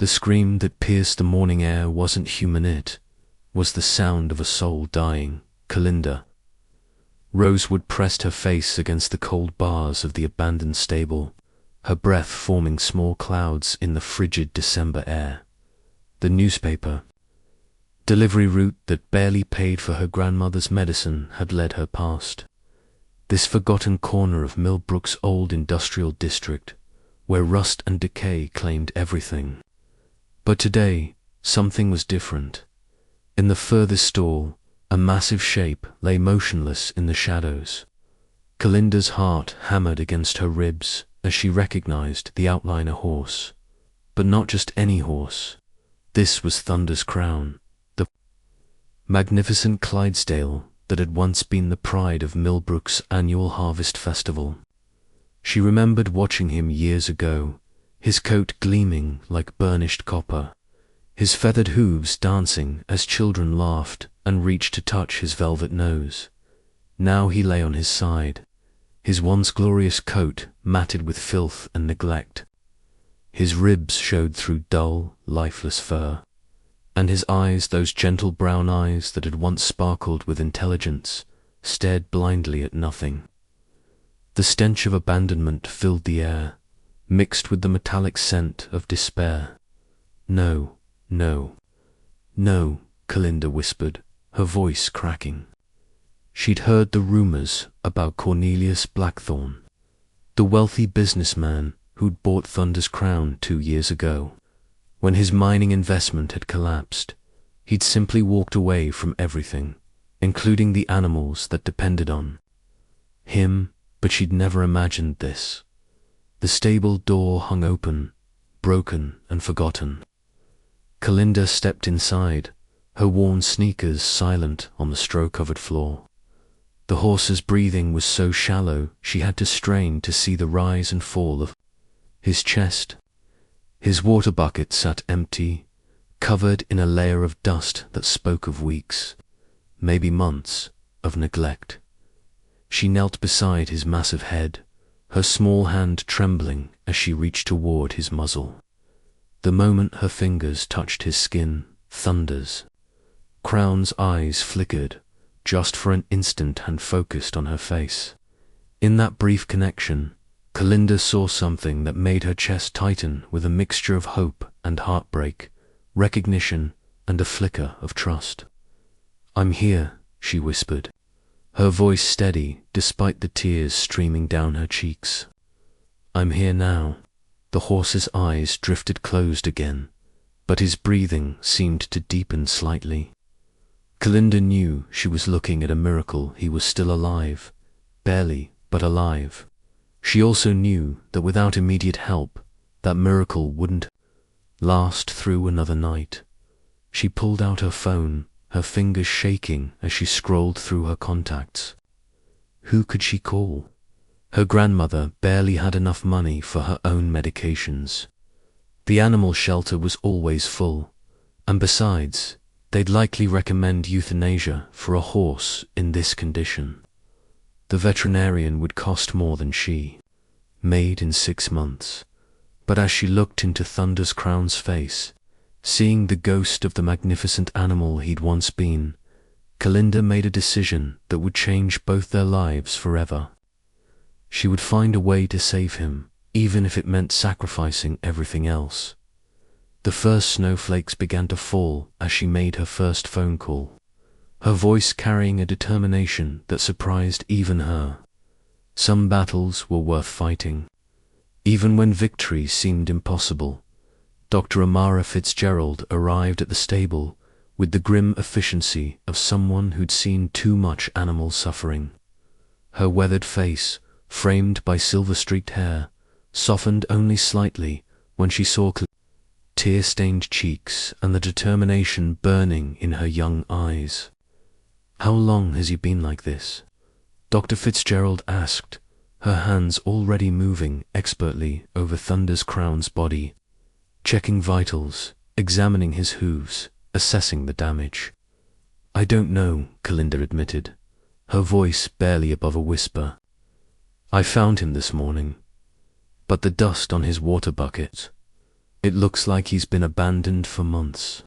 The scream that pierced the morning air wasn't human, it was the sound of a soul dying. Kalinda. Rosewood pressed her face against the cold bars of the abandoned stable, her breath forming small clouds in the frigid December air. The newspaper delivery route that barely paid for her grandmother's medicine had led her past. This forgotten corner of Millbrook's old industrial district, where rust and decay claimed everything. But today, something was different. In the furthest stall, a massive shape lay motionless in the shadows. Kalinda's heart hammered against her ribs as she recognized the outliner horse. But not just any horse. This was Thunder's Crown, the magnificent Clydesdale that had once been the pride of Millbrook's annual harvest festival. She remembered watching him years ago, his coat gleaming like burnished copper, his feathered hooves dancing as children laughed and reached to touch his velvet nose. Now he lay on his side, his once glorious coat matted with filth and neglect. His ribs showed through dull, lifeless fur, and his eyes, those gentle brown eyes that had once sparkled with intelligence, stared blindly at nothing. The stench of abandonment filled the air, mixed with the metallic scent of despair. No, no, no, Kalinda whispered, her voice cracking. She'd heard the rumors about Cornelius Blackthorne, the wealthy businessman who'd bought Thunder's Crown 2 years ago. When his mining investment had collapsed, he'd simply walked away from everything, including the animals that depended on him, but she'd never imagined this. The stable door hung open, broken and forgotten. Kalinda stepped inside, her worn sneakers silent on the straw-covered floor. The horse's breathing was so shallow she had to strain to see the rise and fall of his chest. His water bucket sat empty, covered in a layer of dust that spoke of weeks, maybe months, of neglect. She knelt beside his massive head, her small hand trembling as she reached toward his muzzle. The moment her fingers touched his skin, Thunder's Crown's eyes flickered, just for an instant, and focused on her face. In that brief connection, Kalinda saw something that made her chest tighten with a mixture of hope and heartbreak, recognition and a flicker of trust. "I'm here," she whispered, her voice steady despite the tears streaming down her cheeks. "I'm here now." The horse's eyes drifted closed again, but his breathing seemed to deepen slightly. Kalinda knew she was looking at a miracle. He was still alive, barely, but alive. She also knew that without immediate help, that miracle wouldn't last through another night. She pulled out her phone, her fingers shaking as she scrolled through her contacts. Who could she call? Her grandmother barely had enough money for her own medications. The animal shelter was always full, and besides, they'd likely recommend euthanasia for a horse in this condition. The veterinarian would cost more than she, made in 6 months. But as she looked into Thunder's Crown's face, seeing the ghost of the magnificent animal he'd once been, Kalinda made a decision that would change both their lives forever. She would find a way to save him, even if it meant sacrificing everything else. The first snowflakes began to fall as she made her first phone call, her voice carrying a determination that surprised even her. Some battles were worth fighting, even when victory seemed impossible. Dr. Amara Fitzgerald arrived at the stable with the grim efficiency of someone who'd seen too much animal suffering. Her weathered face, framed by silver-streaked hair, softened only slightly when she saw tear-stained cheeks and the determination burning in her young eyes. "How long has he been like this?" Dr. Fitzgerald asked, her hands already moving expertly over Thunder's Crown's body, checking vitals, examining his hooves, assessing the damage. "I don't know," Kalinda admitted, her voice barely above a whisper. "I found him this morning, but the dust on his water bucket." It looks like he's been abandoned for months.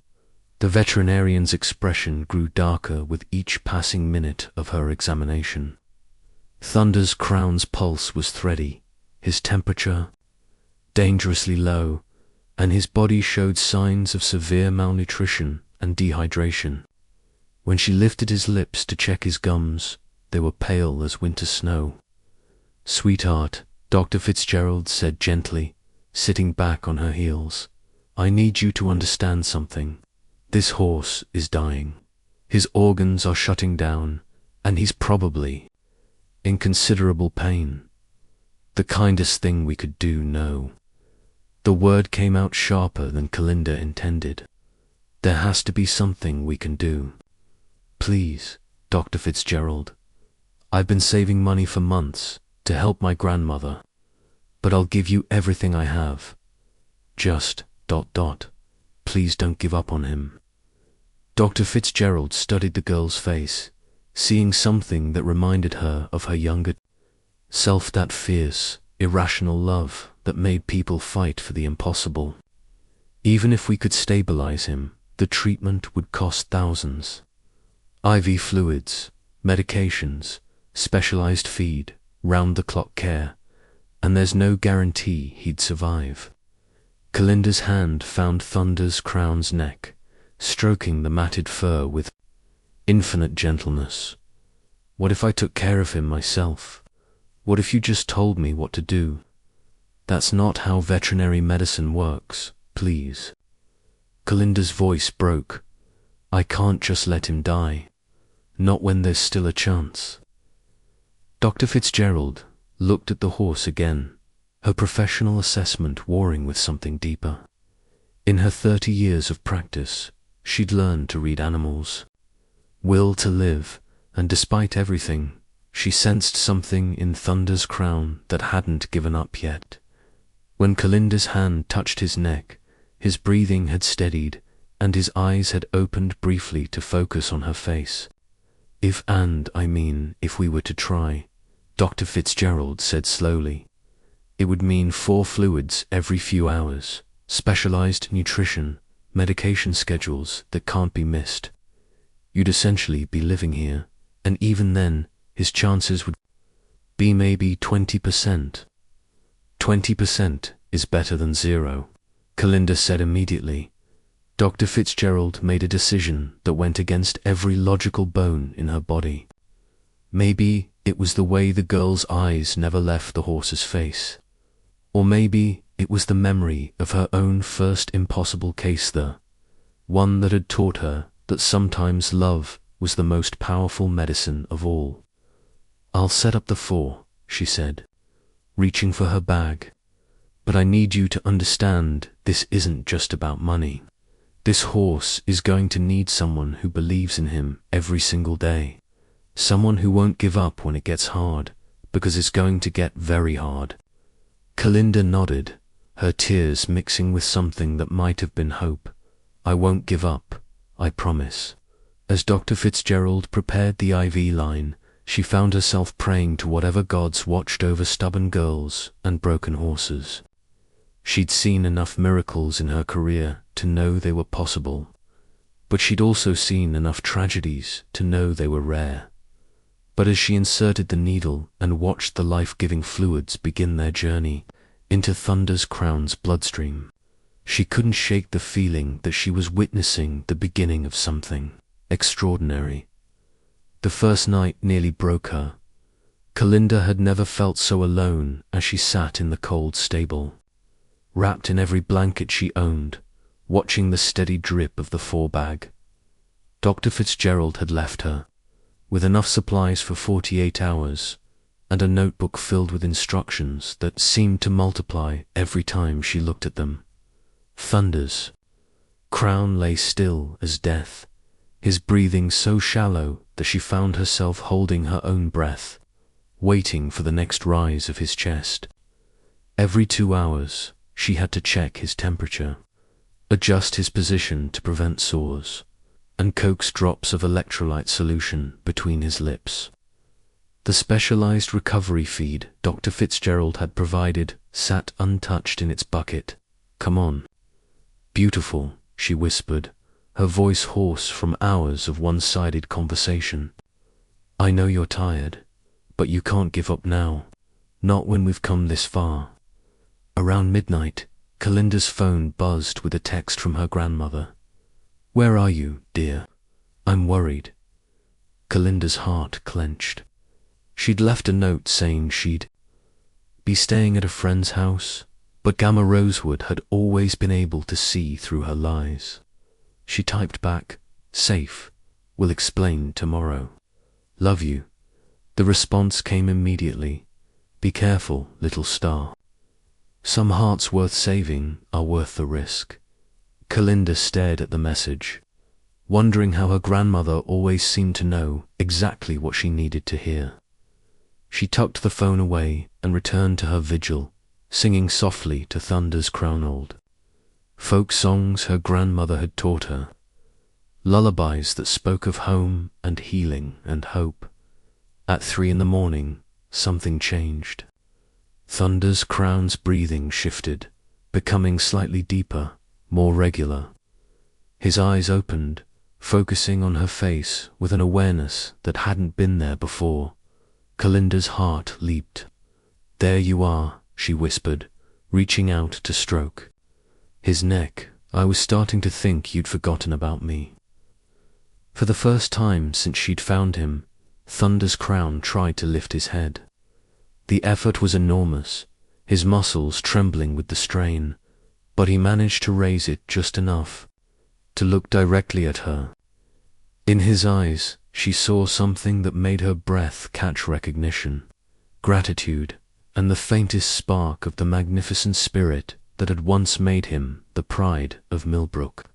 The veterinarian's expression grew darker with each passing minute of her examination. Thunder's crown's pulse was thready, his temperature dangerously low, and his body showed signs of severe malnutrition and dehydration. When she lifted his lips to check his gums, they were pale as winter snow. "Sweetheart," Dr. Fitzgerald said gently, sitting back on her heels, "I need you to understand something. This horse is dying. His organs are shutting down, and he's probably in considerable pain. The kindest thing we could do, no." The word came out sharper than Kalinda intended. "There has to be something we can do. Please, Dr. Fitzgerald. I've been saving money for months to help my grandmother, but I'll give you everything I have. Just ... please don't give up on him." Dr. Fitzgerald studied the girl's face, seeing something that reminded her of her younger self, that fierce, irrational love that made people fight for the impossible. "Even if we could stabilize him, the treatment would cost thousands. IV fluids, medications, specialized feed, round-the-clock care, and there's no guarantee he'd survive." Kalinda's hand found Thunder's crown's neck, stroking the matted fur with infinite gentleness. "What if I took care of him myself? What if you just told me what to do? That's not how veterinary medicine works, please." Kalinda's voice broke. "I can't just let him die. Not when there's still a chance." Dr. Fitzgerald looked at the horse again, her professional assessment warring with something deeper. In her 30 years of practice, she'd learned to read animals, will to live, and despite everything, she sensed something in Thunder's crown that hadn't given up yet. When Kalinda's hand touched his neck, his breathing had steadied, and his eyes had opened briefly to focus on her face. If we were to try," Dr. Fitzgerald said slowly, "it would mean 4 fluids every few hours, specialized nutrition, medication schedules that can't be missed. You'd essentially be living here, and even then, his chances would be maybe 20%. 20% is better than 0, Kalinda said immediately. Dr. Fitzgerald made a decision that went against every logical bone in her body. Maybe it was the way the girl's eyes never left the horse's face. Or maybe it was the memory of her own first impossible case there, one that had taught her that sometimes love was the most powerful medicine of all. "I'll set up the 4, she said, reaching for her bag. "But I need you to understand this isn't just about money. This horse is going to need someone who believes in him every single day. Someone who won't give up when it gets hard, because it's going to get very hard." Kalinda nodded, her tears mixing with something that might have been hope. "I won't give up, I promise." As Dr. Fitzgerald prepared the IV line, she found herself praying to whatever gods watched over stubborn girls and broken horses. She'd seen enough miracles in her career to know they were possible, but she'd also seen enough tragedies to know they were rare. But as she inserted the needle and watched the life-giving fluids begin their journey into Thunder's crown's bloodstream, she couldn't shake the feeling that she was witnessing the beginning of something extraordinary. The first night nearly broke her. Kalinda had never felt so alone as she sat in the cold stable, wrapped in every blanket she owned, watching the steady drip of the 4-bag. Dr. Fitzgerald had left her, with enough supplies for 48 hours, and a notebook filled with instructions that seemed to multiply every time she looked at them. Thunder's crown lay still as death, his breathing so shallow that she found herself holding her own breath, waiting for the next rise of his chest. Every 2 hours, she had to check his temperature, adjust his position to prevent sores, and coax drops of electrolyte solution between his lips. The specialized recovery feed Dr. Fitzgerald had provided sat untouched in its bucket. "Come on," Beautiful, she whispered, her voice hoarse from hours of one-sided conversation. I know you're tired, but you can't give up now. Not when we've come this far. Around midnight, Kalinda's phone buzzed with a text from her grandmother. Where are you, dear? I'm worried. Kalinda's heart clenched. She'd left a note saying she'd be staying at a friend's house, but Gamma Rosewood had always been able to see through her lies. She typed back, safe, will explain tomorrow. Love you. The response came immediately. Be careful, little star. Some hearts worth saving are worth the risk. Kalinda stared at the message, wondering how her grandmother always seemed to know exactly what she needed to hear. She tucked the phone away and returned to her vigil, singing softly to Thunder's Crown, folk songs her grandmother had taught her, lullabies that spoke of home and healing and hope. At 3 a.m, something changed. Thunder's Crown's breathing shifted, becoming slightly deeper, more regular. His eyes opened, focusing on her face with an awareness that hadn't been there before. Kalinda's heart leaped. There you are, she whispered, reaching out to stroke his neck. I was starting to think you'd forgotten about me. For the first time since she'd found him, Thunder's Crown tried to lift his head. The effort was enormous, his muscles trembling with the strain, but he managed to raise it just enough to look directly at her. In his eyes, she saw something that made her breath catch recognition, gratitude, and the faintest spark of the magnificent spirit that had once made him the pride of Millbrook.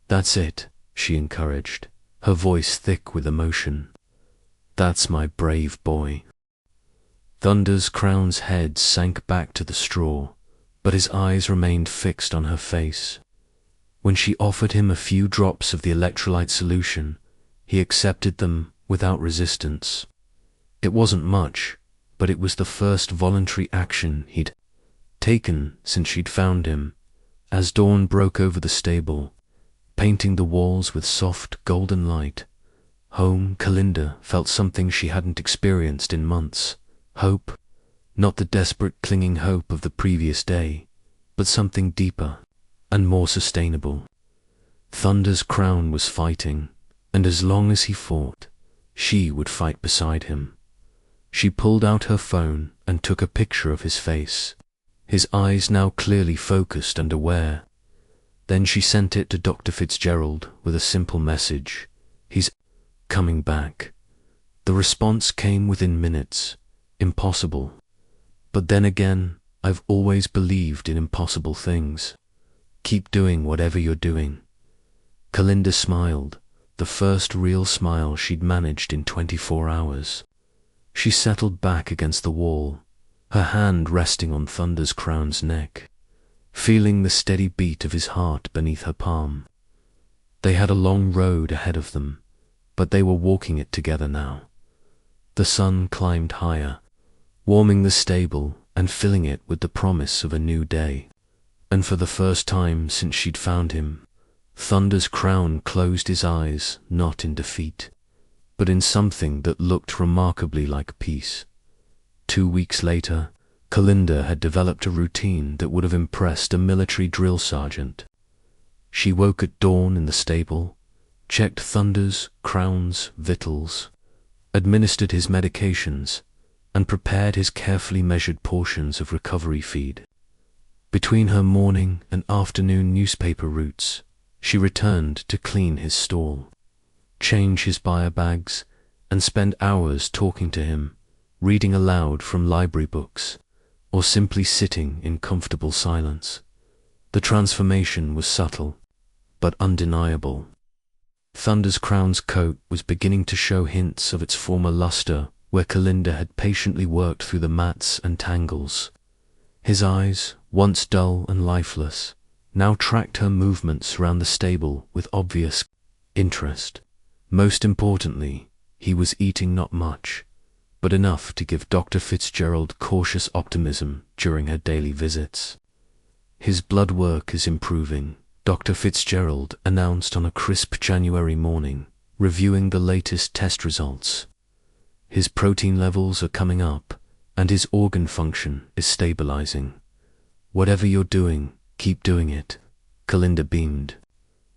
That's it, she encouraged, her voice thick with emotion. That's my brave boy. Thunder's Crown's head sank back to the straw, but his eyes remained fixed on her face. When she offered him a few drops of the electrolyte solution, he accepted them without resistance. It wasn't much, but it was the first voluntary action he'd taken since she'd found him. As dawn broke over the stable, painting the walls with soft golden light, home Kalinda felt something she hadn't experienced in months. Hope, not the desperate clinging hope of the previous day, but something deeper and more sustainable. Thunder's Crown was fighting, and as long as he fought, she would fight beside him. She pulled out her phone and took a picture of his face, his eyes now clearly focused and aware. Then she sent it to Dr. Fitzgerald with a simple message. He's coming back. The response came within minutes. Impossible. But then again, I've always believed in impossible things. Keep doing whatever you're doing. Kalinda smiled, the first real smile she'd managed in 24 hours. She settled back against the wall, her hand resting on Thunder's Crown's neck, feeling the steady beat of his heart beneath her palm. They had a long road ahead of them, but they were walking it together now. The sun climbed higher, warming the stable and filling it with the promise of a new day. And for the first time since she'd found him, Thunder's Crown closed his eyes not in defeat, but in something that looked remarkably like peace. 2 weeks later, Kalinda had developed a routine that would have impressed a military drill sergeant. She woke at dawn in the stable, checked Thunder's Crown's vitals, administered his medications, and prepared his carefully measured portions of recovery feed. Between her morning and afternoon newspaper routes, she returned to clean his stall, change his bio bags, and spend hours talking to him, reading aloud from library books, or simply sitting in comfortable silence. The transformation was subtle, but undeniable. Thunder's Crown's coat was beginning to show hints of its former luster where Kalinda had patiently worked through the mats and tangles. His eyes, once dull and lifeless, now tracked her movements around the stable with obvious interest. Most importantly, he was eating not much, but enough to give Dr. Fitzgerald cautious optimism during her daily visits. His blood work is improving, Dr. Fitzgerald announced on a crisp January morning, reviewing the latest test results. His protein levels are coming up, and his organ function is stabilizing. Whatever you're doing, keep doing it. Kalinda beamed,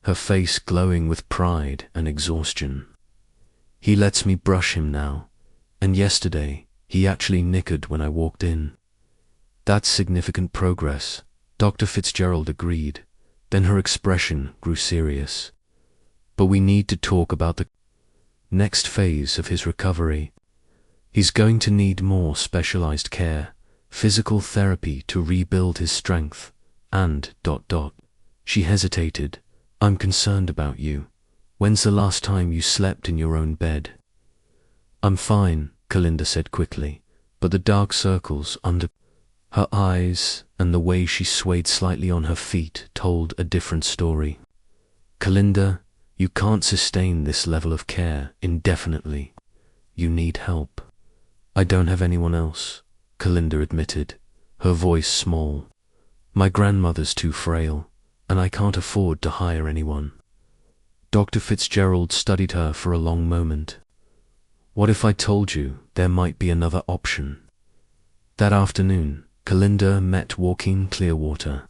her face glowing with pride and exhaustion. He lets me brush him now, and yesterday he actually nickered when I walked in. That's significant progress, Dr. Fitzgerald agreed. Then her expression grew serious. But we need to talk about the next phase of his recovery. He's going to need more specialized care, physical therapy to rebuild his strength, and ... She hesitated. I'm concerned about you. When's the last time you slept in your own bed? I'm fine, Kalinda said quickly, but the dark circles under her eyes and the way she swayed slightly on her feet told a different story. Kalinda, you can't sustain this level of care indefinitely. You need help. I don't have anyone else, Kalinda admitted, her voice small. My grandmother's too frail, and I can't afford to hire anyone. Dr. Fitzgerald studied her for a long moment. What if I told you there might be another option? That afternoon, Kalinda met Joaquin Clearwater,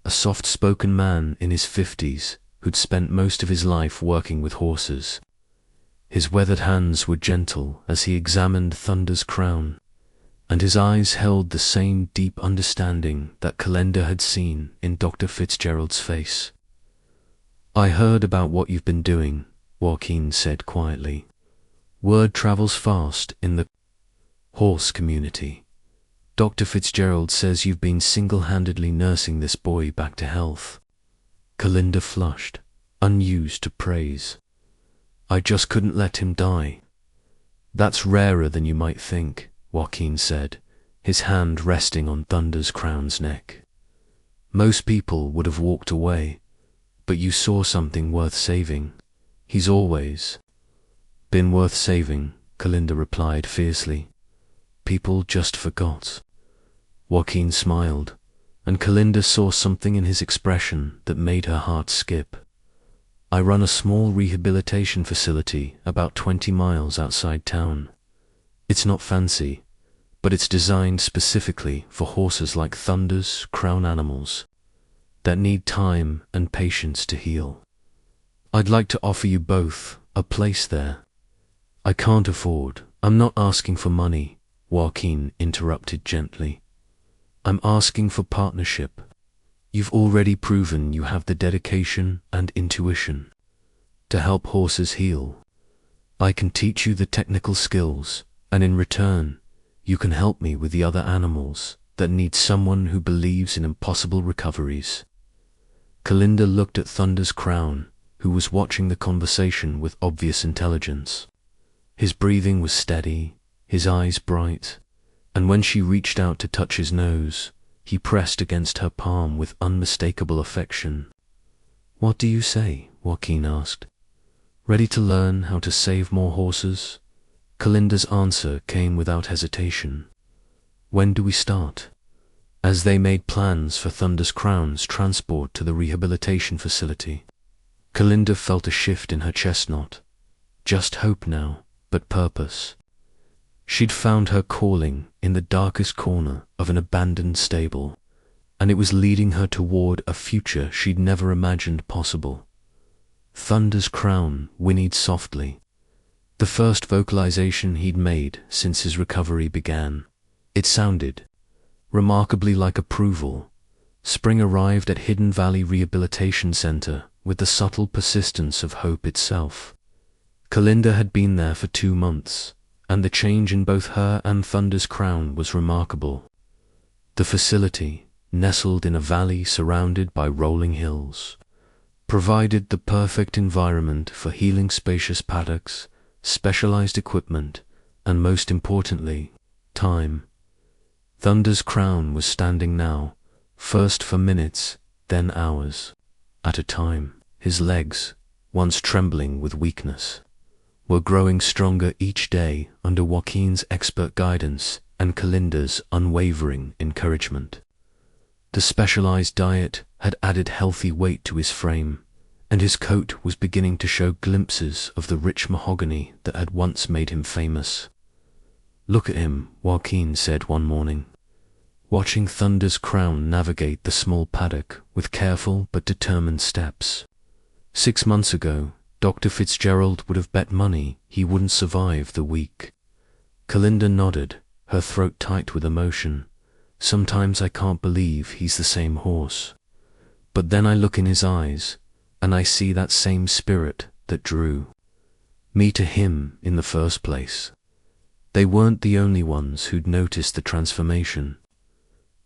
a soft-spoken man in his 50s who'd spent most of his life working with horses. His weathered hands were gentle as he examined Thunder's crown, and his eyes held the same deep understanding that Kalinda had seen in Dr. Fitzgerald's face. I heard about what you've been doing, Joaquin said quietly. Word travels fast in the horse community. Dr. Fitzgerald says you've been single-handedly nursing this boy back to health. Kalinda flushed, unused to praise. I just couldn't let him die. That's rarer than you might think, Joaquin said, his hand resting on Thunder's crown's neck. Most people would have walked away, but you saw something worth saving. He's always been worth saving, Kalinda replied fiercely. People just forgot. Joaquin smiled, and Kalinda saw something in his expression that made her heart skip. I run a small rehabilitation facility about 20 miles outside town. It's not fancy, but it's designed specifically for horses like Thunder's crown animals that need time and patience to heal. I'd like to offer you both a place there. I can't afford. I'm not asking for money, Joaquin interrupted gently. I'm asking for partnership. You've already proven you have the dedication and intuition to help horses heal. I can teach you the technical skills, and in return, you can help me with the other animals that need someone who believes in impossible recoveries. Kalinda looked at Thunder's crown, who was watching the conversation with obvious intelligence. His breathing was steady, his eyes bright, and when she reached out to touch his nose, he pressed against her palm with unmistakable affection. What do you say? Joaquin asked. Ready to learn how to save more horses? Kalinda's answer came without hesitation. When do we start? As they made plans for Thunder's crown's transport to the rehabilitation facility, Kalinda felt a shift in her chestnut. Just hope now, but purpose. She'd found her calling in the darkest corner of an abandoned stable, and it was leading her toward a future she'd never imagined possible. Thunder's crown whinnied softly, the first vocalization he'd made since his recovery began. It sounded remarkably like approval. Spring arrived at Hidden Valley Rehabilitation Center with the subtle persistence of hope itself. Kalinda had been there for 2 months, and the change in both her and Thunder's crown was remarkable. The facility, nestled in a valley surrounded by rolling hills, provided the perfect environment for healing spacious paddocks, specialized equipment, and most importantly, time. Thunder's crown was standing now, first for minutes, then hours at a time. His legs, once trembling with weakness, were growing stronger each day under Joaquin's expert guidance and Kalinda's unwavering encouragement. The specialized diet had added healthy weight to his frame, and his coat was beginning to show glimpses of the rich mahogany that had once made him famous. "Look at him," Joaquin said one morning, watching Thunder's Crown navigate the small paddock with careful but determined steps. 6 months ago, Dr. Fitzgerald would have bet money he wouldn't survive the week. Kalinda nodded, her throat tight with emotion. "Sometimes I can't believe he's the same horse. But then I look in his eyes, and I see that same spirit that drew me to him in the first place." They weren't the only ones who'd noticed the transformation.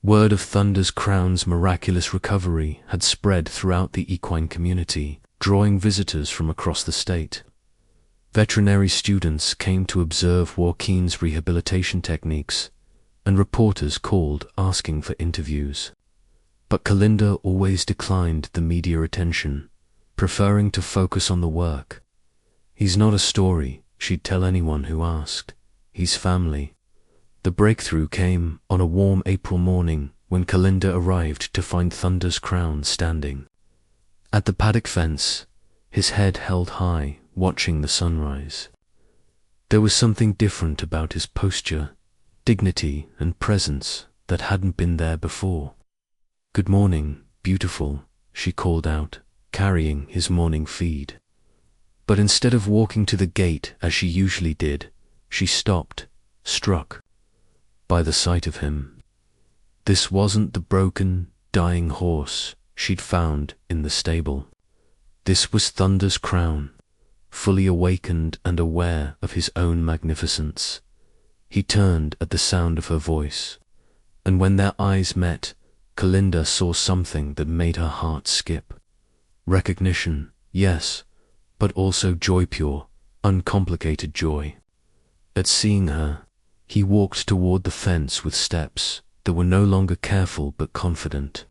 Word of Thunder's Crown's miraculous recovery had spread throughout the equine community, drawing visitors from across the state. Veterinary students came to observe Joaquin's rehabilitation techniques, and reporters called asking for interviews. But Kalinda always declined the media attention, preferring to focus on the work. "He's not a story," she'd tell anyone who asked. "He's family." The breakthrough came on a warm April morning when Kalinda arrived to find Thunder's Crown standing at the paddock fence, his head held high, watching the sunrise. There was something different about his posture, dignity and presence that hadn't been there before. "Good morning, beautiful," she called out, carrying his morning feed. But instead of walking to the gate as she usually did, she stopped, struck by the sight of him. This wasn't the broken, dying horse she'd found in the stable. This was Thunder's Crown, fully awakened and aware of his own magnificence. He turned at the sound of her voice, and when their eyes met, Kalinda saw something that made her heart skip. Recognition, yes, but also joy, pure, uncomplicated joy. At seeing her, he walked toward the fence with steps that were no longer careful but confident.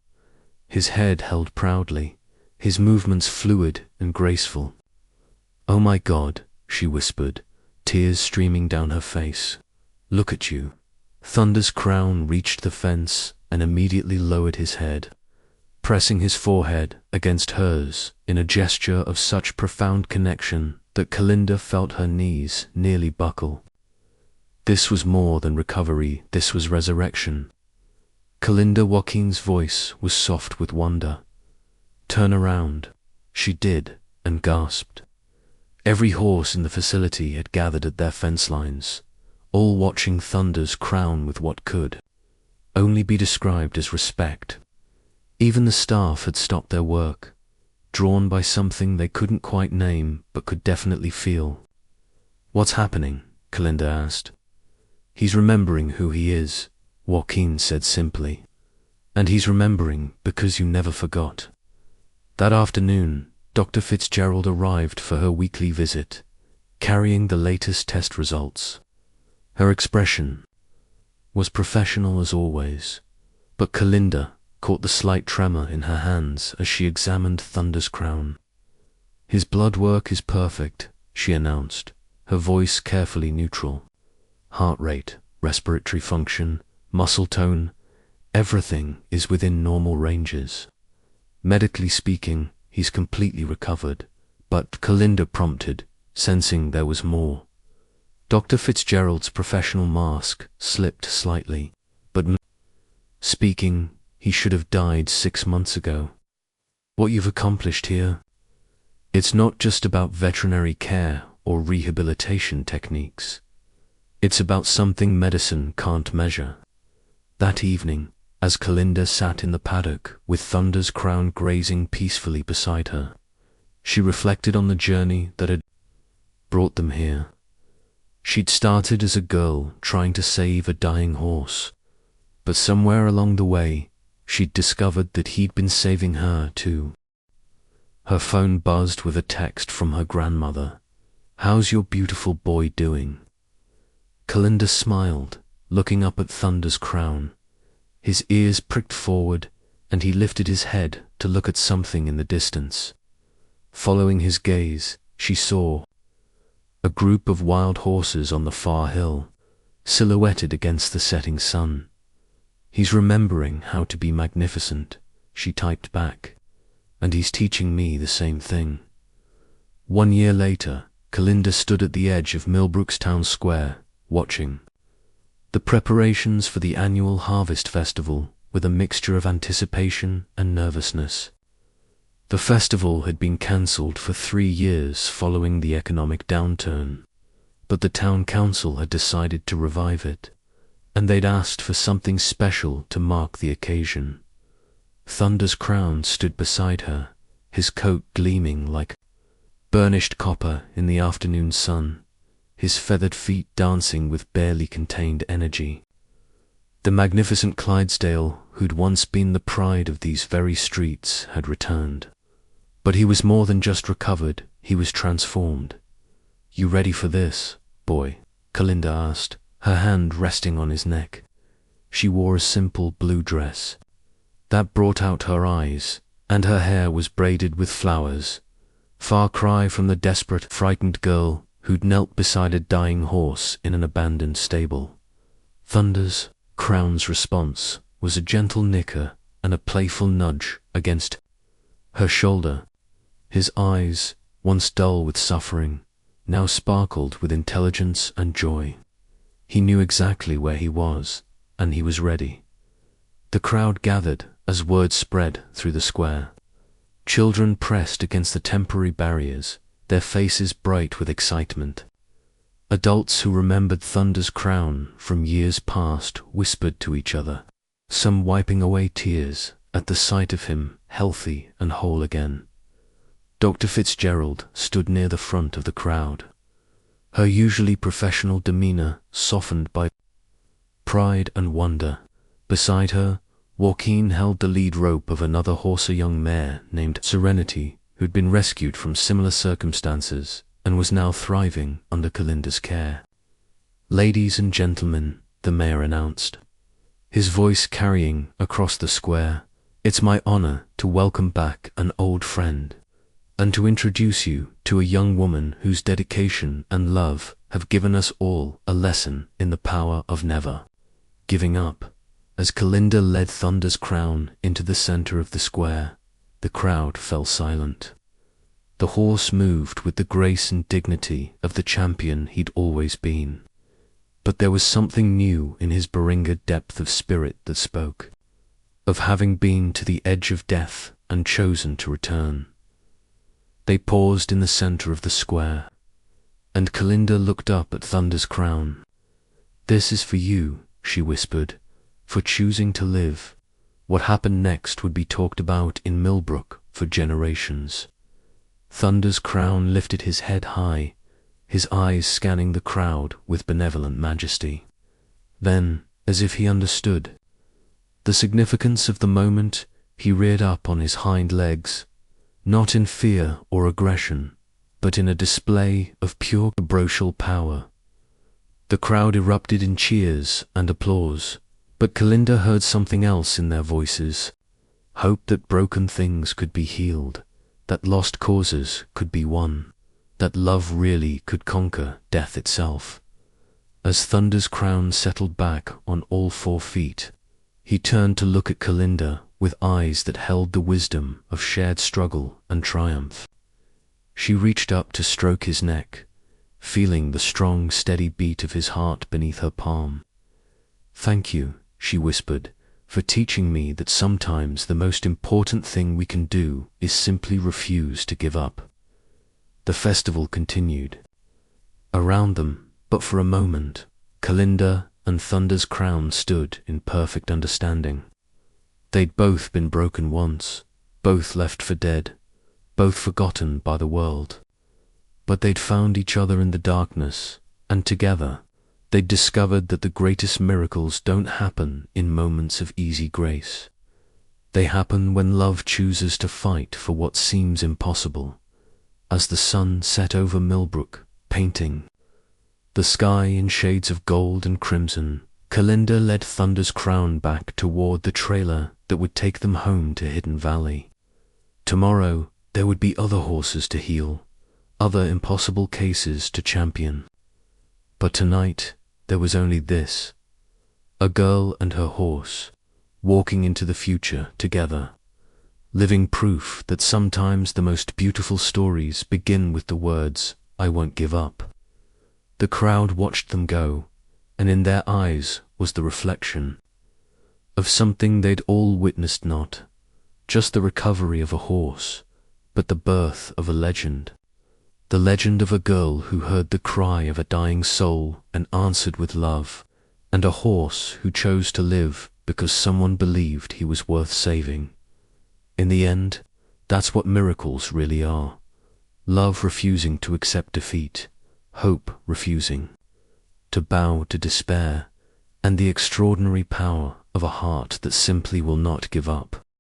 His head held proudly, his movements fluid and graceful. "Oh my God," she whispered, tears streaming down her face. "Look at you." Thunder's Crown reached the fence and immediately lowered his head, pressing his forehead against hers in a gesture of such profound connection that Kalinda felt her knees nearly buckle. This was more than recovery, this was resurrection. Kalinda Joaquin's voice was soft with wonder. "Turn around." She did, and gasped. Every horse in the facility had gathered at their fence lines, all watching Thunder's Crown with what could only be described as respect. Even the staff had stopped their work, drawn by something they couldn't quite name but could definitely feel. "What's happening?" Kalinda asked. "He's remembering who he is," Joaquin said simply. "And he's remembering because you never forgot." That afternoon, Dr. Fitzgerald arrived for her weekly visit, carrying the latest test results. Her expression was professional as always, but Kalinda caught the slight tremor in her hands as she examined Thunder's Crown. "His blood work is perfect," she announced, her voice carefully neutral. "Heart rate, respiratory function, muscle tone, everything is within normal ranges. Medically speaking, he's completely recovered." But Kalinda prompted, sensing there was more. Dr. Fitzgerald's professional mask slipped slightly, but speaking, he should have died 6 months ago. "What you've accomplished here, it's not just about veterinary care or rehabilitation techniques. It's about something medicine can't measure." That evening, as Kalinda sat in the paddock with Thunder's Crown grazing peacefully beside her, she reflected on the journey that had brought them here. She'd started as a girl trying to save a dying horse, but somewhere along the way, she'd discovered that he'd been saving her too. Her phone buzzed with a text from her grandmother. "How's your beautiful boy doing?" Kalinda smiled, looking up at Thunder's Crown. His ears pricked forward, and he lifted his head to look at something in the distance. Following his gaze, she saw a group of wild horses on the far hill, silhouetted against the setting sun. He's remembering how to be magnificent, she typed back, and he's teaching me the same thing. 1 year later, Kalinda stood at the edge of Millbrook's town square, watching the preparations for the annual harvest festival with a mixture of anticipation and nervousness. The festival had been cancelled for 3 years following the economic downturn, but the town council had decided to revive it, and they'd asked for something special to mark the occasion. Thunder's crown stood beside her, his coat gleaming like burnished copper in the afternoon sun, his feathered feet dancing with barely contained energy. The magnificent Clydesdale, who'd once been the pride of these very streets, had returned. But he was more than just recovered, he was transformed. "You ready for this, boy?" Kalinda asked, her hand resting on his neck. She wore a simple blue dress that brought out her eyes, and her hair was braided with flowers, far cry from the desperate, frightened girl who'd knelt beside a dying horse in an abandoned stable. Thunder's crown's response was a gentle nicker and a playful nudge against her shoulder. His eyes, once dull with suffering, now sparkled with intelligence and joy. He knew exactly where he was, and he was ready. The crowd gathered as word spread through the square. Children pressed against the temporary barriers, their faces bright with excitement. Adults who remembered Thunder's crown from years past whispered to each other, some wiping away tears at the sight of him healthy and whole again. Dr. Fitzgerald stood near the front of the crowd, her usually professional demeanor softened by pride and wonder. Beside her, Joaquin held the lead rope of another horse, a young mare named Serenity, who'd been rescued from similar circumstances and was now thriving under Kalinda's care. "Ladies and gentlemen," the mayor announced, his voice carrying across the square, "it's my honor to welcome back an old friend, and to introduce you to a young woman whose dedication and love have given us all a lesson in the power of never giving up." As Kalinda led Thunder's crown into the center of the square, the crowd fell silent. The horse moved with the grace and dignity of the champion he'd always been. But there was something new in his Baringa depth of spirit that spoke of having been to the edge of death and chosen to return. They paused in the center of the square, and Kalinda looked up at Thunder's crown. "This is for you," she whispered, "for choosing to live." What happened next would be talked about in Millbrook for generations. Thunder's crown lifted his head high, his eyes scanning the crowd with benevolent majesty. Then, as if he understood the significance of the moment, he reared up on his hind legs, not in fear or aggression, but in a display of pure brocial power. The crowd erupted in cheers and applause, but Kalinda heard something else in their voices: hope that broken things could be healed, that lost causes could be won, that love really could conquer death itself. As Thunder's crown settled back on all 4 feet, he turned to look at Kalinda with eyes that held the wisdom of shared struggle and triumph. She reached up to stroke his neck, feeling the strong, steady beat of his heart beneath her palm. "Thank you," she whispered, "for teaching me that sometimes the most important thing we can do is simply refuse to give up." The festival continued around them, but for a moment, Kalinda and Thunder's crown stood in perfect understanding. They'd both been broken once, both left for dead, both forgotten by the world. But they'd found each other in the darkness, and together, they'd discovered that the greatest miracles don't happen in moments of easy grace. They happen when love chooses to fight for what seems impossible. As the sun set over Millbrook, painting the sky in shades of gold and crimson, Kalinda led Thunder's crown back toward the trailer that would take them home to Hidden Valley. Tomorrow, there would be other horses to heal, other impossible cases to champion. But tonight, there was only this: a girl and her horse, walking into the future together, living proof that sometimes the most beautiful stories begin with the words, "I won't give up." The crowd watched them go, and in their eyes was the reflection of something they'd all witnessed, not just the recovery of a horse, but the birth of a legend. The legend of a girl who heard the cry of a dying soul and answered with love, and a horse who chose to live because someone believed he was worth saving. In the end, that's what miracles really are. Love refusing to accept defeat, hope refusing to bow to despair, and the extraordinary power of a heart that simply will not give up.